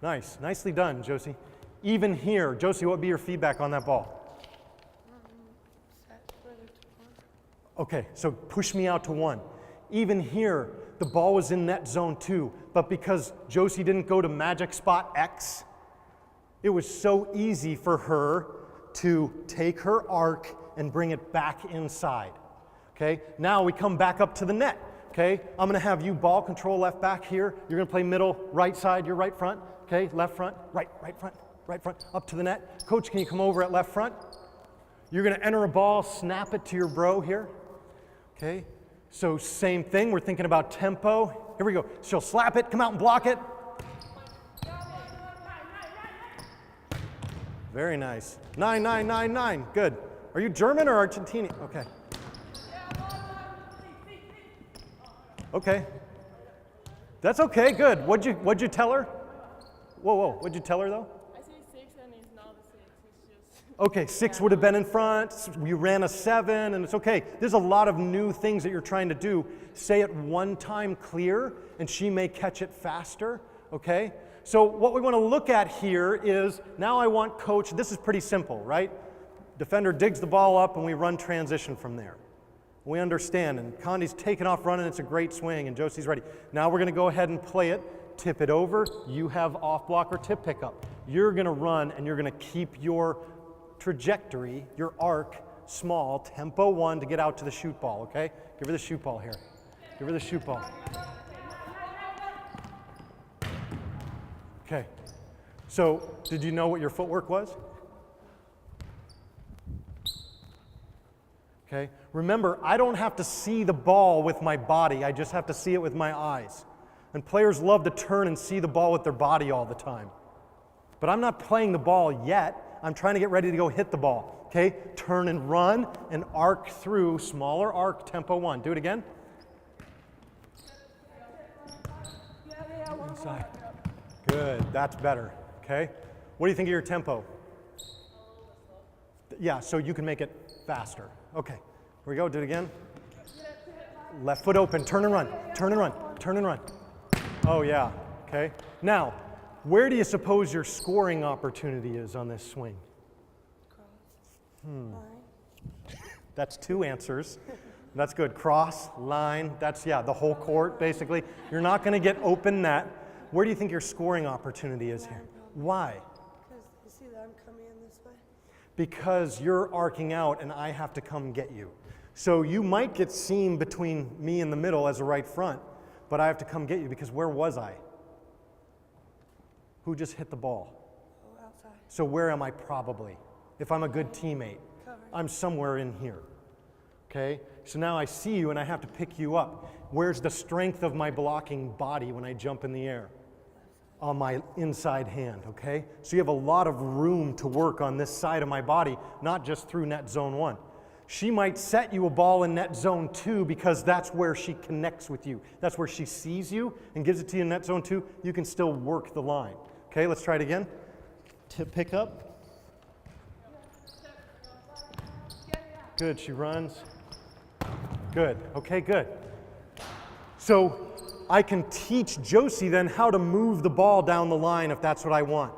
S1: Nice. Nicely done, Josie. Even here, Josie, what would be your feedback on that ball?
S2: Set further to 1.
S1: Okay, so push me out to 1. Even here, the ball was in net zone 2, but because Josie didn't go to magic spot X, it was so easy for her to take her arc and bring it back inside. Okay, now we come back up to the net. Okay, I'm gonna have you ball control left back here. You're gonna play middle, right side, your right front. Okay, left front, right front, up to the net. Coach, can you come over at left front? You're gonna enter a ball, snap it to your bro here. Okay, so same thing, we're thinking about tempo. Here we go. She'll slap it, come out and block it. Very nice. 9, 9, 9, 9. Good. Are you German or Argentinian? Okay. Okay. That's okay, good. What'd you tell her? Whoa, what'd you tell her though?
S2: I say 6 and it's not the 6. It's just.
S1: Okay, 6 would have been in front. You ran a 7, and it's okay. There's a lot of new things that you're trying to do. Say it one time clear, and she may catch it faster, okay? So what we want to look at here is, now I want coach, this is pretty simple, right? Defender digs the ball up, and we run transition from there. We understand, and Condi's taking off running, it's a great swing, and Josie's ready. Now we're going to go ahead and play it, tip it over, you have off block or tip pickup. You're going to run, and you're going to keep your trajectory, your arc, small, tempo 1 to get out to the shoot ball, okay? Give her the shoot ball here. Give her the shoot ball. Okay, so did you know what your footwork was? Okay, remember, I don't have to see the ball with my body, I just have to see it with my eyes. And players love to turn and see the ball with their body all the time. But I'm not playing the ball yet, I'm trying to get ready to go hit the ball. Okay, turn and run and arc through, smaller arc, tempo 1. Do it again. Inside. Good, that's better, okay? What do you think of your tempo? Yeah, so you can make it faster. Okay, here we go, do it again. Left foot open, turn and run, turn and run, turn and run. Oh yeah, okay. Now, where do you suppose your scoring opportunity is on this swing? That's 2 answers. That's good. Cross, line, that's, yeah, the whole court, basically. You're not going to get open net. Where do you think your scoring opportunity is here? Why?
S2: Because you see that I'm coming in this way.
S1: Because you're arcing out and I have to come get you. So you might get seam between me and the middle as a right front, but I have to come get you because where was I? Who just hit the ball?
S2: Oh, outside.
S1: So where am I probably? If I'm a good teammate,
S2: Covered.
S1: I'm somewhere in here. Okay? So now I see you and I have to pick you up. Where's the strength of my blocking body when I jump in the air? On my inside hand, okay? So you have a lot of room to work on this side of my body, not just through net zone 1. She might set you a ball in net zone 2 because that's where she connects with you. That's where she sees you and gives it to you in net zone 2. You can still work the line. Okay, let's try it again. Tip pick up. Good, she runs. Good, okay, good. So I can teach Josie then how to move the ball down the line if that's what I want.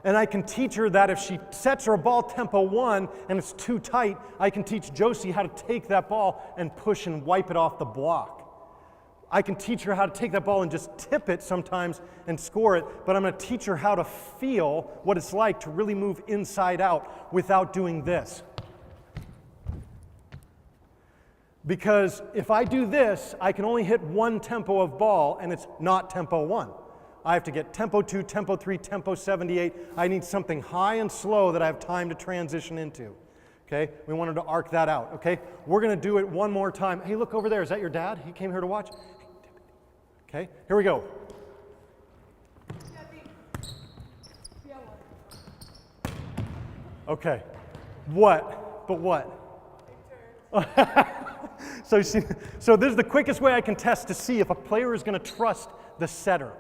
S1: And I can teach her that if she sets her a ball tempo 1 and it's too tight, I can teach Josie how to take that ball and push and wipe it off the block. I can teach her how to take that ball and just tip it sometimes and score it, but I'm going to teach her how to feel what it's like to really move inside out without doing this. Because if I do this, I can only hit 1 tempo of ball, and it's not tempo 1. I have to get tempo 2, tempo 3, tempo 78. I need something high and slow that I have time to transition into. Okay, we wanted to arc that out. Okay, we're going to do it one more time. Hey, look over there. Is that your dad? He came here to watch. Okay, here we go. Okay, what? But what? So this is the quickest way I can test to see if a player is going to trust the setter.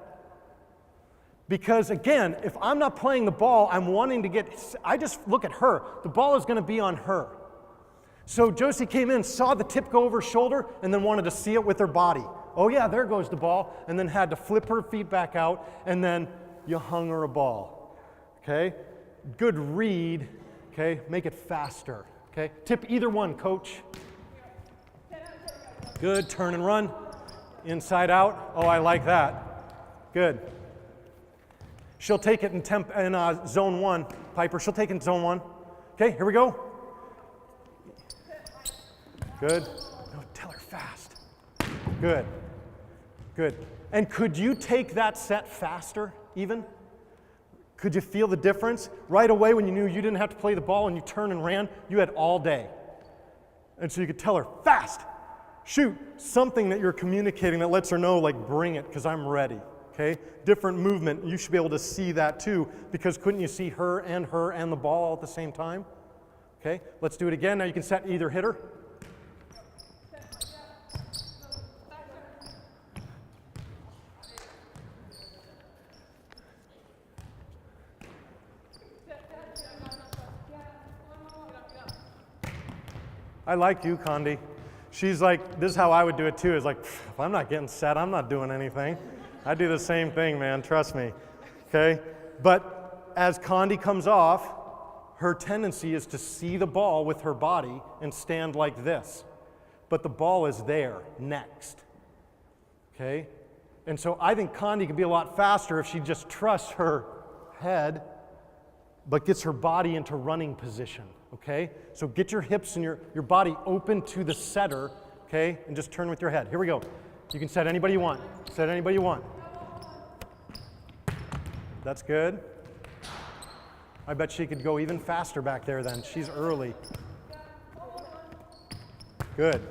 S1: Because again, if I'm not playing the ball, I'm wanting to get, I just look at her. The ball is going to be on her. So Josie came in, saw the tip go over her shoulder, and then wanted to see it with her body. Oh yeah, there goes the ball, and then had to flip her feet back out, and then you hung her a ball. Okay? Good read. Okay? Make it faster. Okay? Tip either one, coach. Good, turn and run. Inside out. Oh, I like that. Good. She'll take it in zone 1. Piper, she'll take it in zone 1. Okay, here we go. Good. No, tell her fast. Good. Good. And could you take that set faster, even? Could you feel the difference? Right away when you knew you didn't have to play the ball and you turned and ran, you had all day. And so you could tell her, fast. Shoot, something that you're communicating that lets her know, like, bring it, because I'm ready, okay? Different movement, you should be able to see that too, because couldn't you see her and the ball all at the same time? Okay, let's do it again. Now you can set either hitter. I like you, Condi. She's like, this is how I would do it too, is like, if I'm not getting set, I'm not doing anything. I do the same thing, man, trust me, okay? But as Condi comes off, her tendency is to see the ball with her body and stand like this. But the ball is there, next, okay? And so I think Condi can be a lot faster if she just trusts her head, but gets her body into running position, okay? So get your hips and your body open to the setter, okay? And just turn with your head. Here we go. You can set anybody you want. Set anybody you want. That's good. I bet she could go even faster back there then. She's early. Good.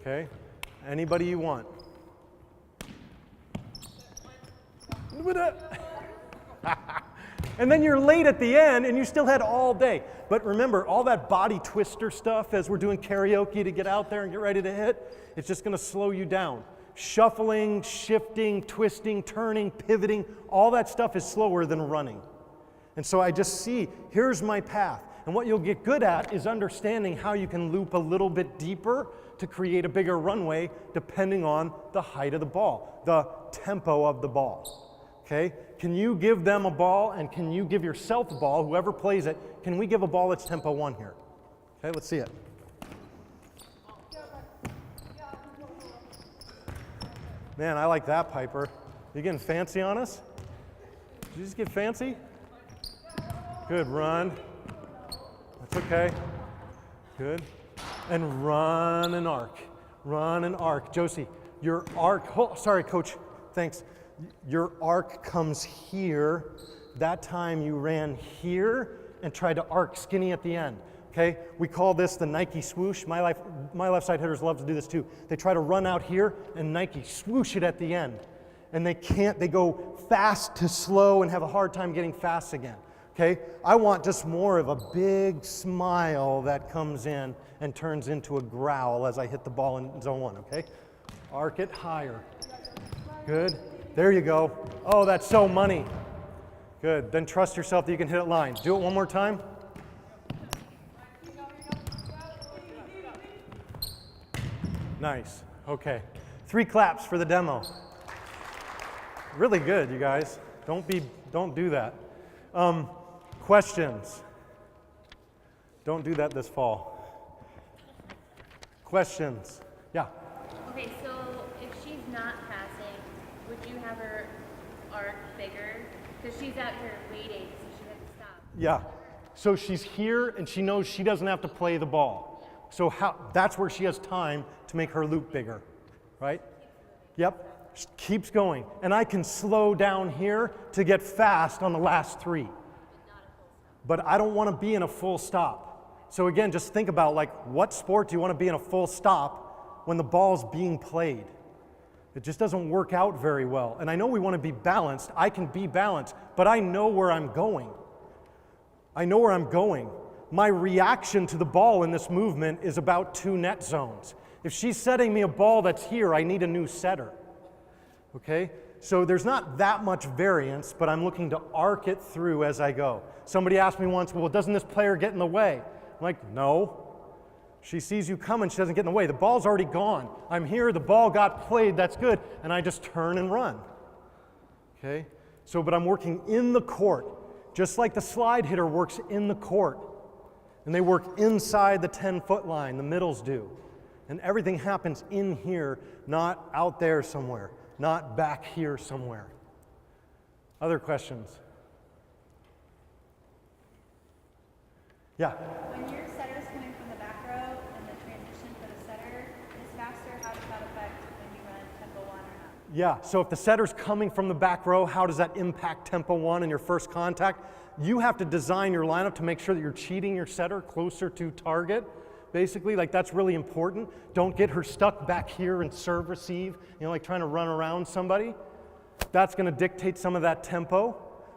S1: Okay. Anybody you want. And then you're late at the end and you still had all day. But remember, all that body twister stuff as we're doing karaoke to get out there and get ready to hit, it's just going to slow you down. Shuffling, shifting, twisting, turning, pivoting, all that stuff is slower than running. And so I just see, here's my path. And what you'll get good at is understanding how you can loop a little bit deeper to create a bigger runway depending on the height of the ball, the tempo of the ball. Okay? Can you give them a ball and can you give yourself a ball, whoever plays it, can we give a ball that's tempo 1 here? Okay, let's see it. Man, I like that, Piper. You getting fancy on us? Did you just get fancy? Good, run. That's okay. Good. And run and arc. Run and arc. Josie, your arc, oh, sorry, coach, thanks. Your arc comes here. That time you ran here and tried to arc skinny at the end. Okay, we call this the Nike swoosh. My left side hitters love to do this too. They try to run out here and Nike swoosh it at the end. And they can't, they go fast to slow and have a hard time getting fast again. Okay, I want just more of a big smile that comes in and turns into a growl as I hit the ball in zone 1, okay? Arc it higher. Good, there you go. Oh, that's so money. Good, then trust yourself that you can hit it line. Do it one more time. Nice, okay. 3 claps for the demo. Really good, you guys. Don't do that. Questions? Don't do that this fall. Questions? Yeah.
S3: Okay, so if she's not passing, would you have her arc bigger? Because she's out here waiting, so she has to stop.
S1: Yeah. So she's here and she knows she doesn't have to play the ball. So that's where she has time to make her loop bigger, right? Yep. She keeps going. And I can slow down here to get fast on the last 3. But I don't want to be in a full stop. So again, just think about like, what sport do you want to be in a full stop when the ball's being played? It just doesn't work out very well. And I know we want to be balanced. I can be balanced, but I know where I'm going. I know where I'm going. My reaction to the ball in this movement is about 2 net zones. If she's setting me a ball that's here, I need a new setter. Okay? So there's not that much variance, but I'm looking to arc it through as I go. Somebody asked me once, well, doesn't this player get in the way? I'm like, no. She sees you coming, she doesn't get in the way. The ball's already gone. I'm here, the ball got played, that's good, and I just turn and run. Okay? So, but I'm working in the court, just like the slide hitter works in the court. And they work inside the 10-foot line, the middles do. And everything happens in here, not out there somewhere, not back here somewhere. Other questions? Yeah?
S4: When your setter is coming from the back row and the transition for the setter is faster, how does that affect when you run tempo 1 or not?
S1: Yeah, so if the setter's coming from the back row, how does that impact tempo 1 in your first contact? You have to design your lineup to make sure that you're cheating your setter closer to target basically. Like, that's really important. Don't get her stuck back here and serve, receive, you know, like trying to run around somebody. That's going to dictate some of that tempo.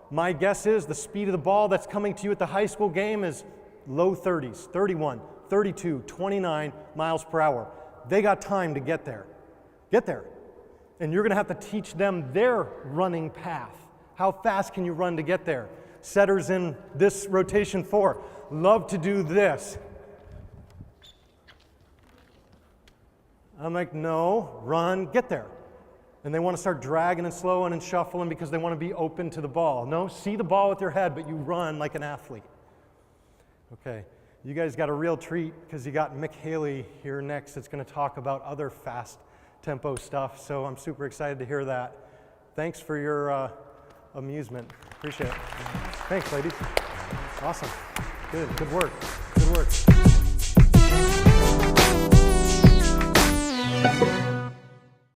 S1: My guess is the speed of the ball that's coming to you at the high school game is low 30s, 31, 32, 29 miles per hour. They got time to get there. Get there. And you're going to have to teach them their running path. How fast can you run to get there? Setters in this rotation 4 love to do this. I'm like, no, run, get there. And they want to start dragging and slowing and shuffling because they want to be open to the ball. No, see the ball with your head, but you run like an athlete. Okay, you guys got a real treat because you got Mick Haley here next that's going to talk about other fast tempo stuff. So I'm super excited to hear that. Thanks for your amusement. Appreciate it. Thanks, ladies. Awesome. Good work. Good work.